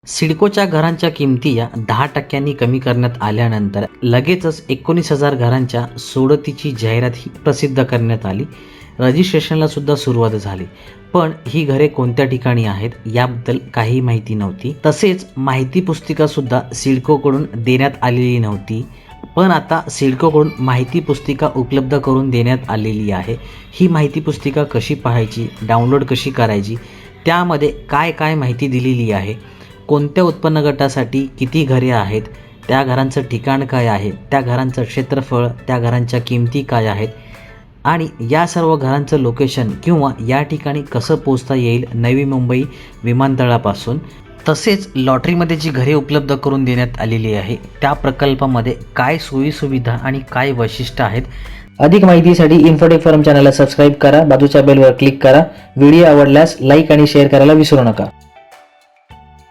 सिडकोच्या घरांच्या किमती या 10% कमी करण्यात आल्यानंतर लगेचच 19,000 घरांच्या सोडतीची जाहिरात ही प्रसिद्ध करण्यात आली. रजिस्ट्रेशनला सुद्धा सुरुवात झाली. पण ही घरे कोणत्या ठिकाणी आहेत याबद्दल काही माहिती नव्हती. तसेच माहिती पुस्तिका सुद्धा सिडकोकडून देण्यात आलेली नव्हती. पण आता सिडकोकडून माहिती पुस्तिका उपलब्ध करून देण्यात आलेली आहे. ही माहिती पुस्तिका कशी पाहायची, डाउनलोड कशी करायची, त्यामध्ये काय काय माहिती दिलेली आहे, कोणत्या उत्पन्न गटासाठी किती घरे आहेत, त्या घरांचं ठिकाण काय आहे, त्या घरांचं क्षेत्रफळ, त्या घरांच्या किमती काय आहेत आणि या सर्व घरांचं लोकेशन किंवा या ठिकाणी कसं पोचता येईल नवी मुंबई विमानतळापासून, तसेच लॉटरीमध्ये जी घरे उपलब्ध करून देण्यात आलेली आहे त्या प्रकल्पामध्ये काय सोयीसुविधा आणि काय वैशिष्ट्य आहेत. अधिक माहितीसाठी इन्फोटेक फॉरम चॅनलला सबस्क्राईब करा, बाजूच्या बेलवर क्लिक करा. व्हिडिओ आवडल्यास लाईक आणि शेअर करायला विसरू नका.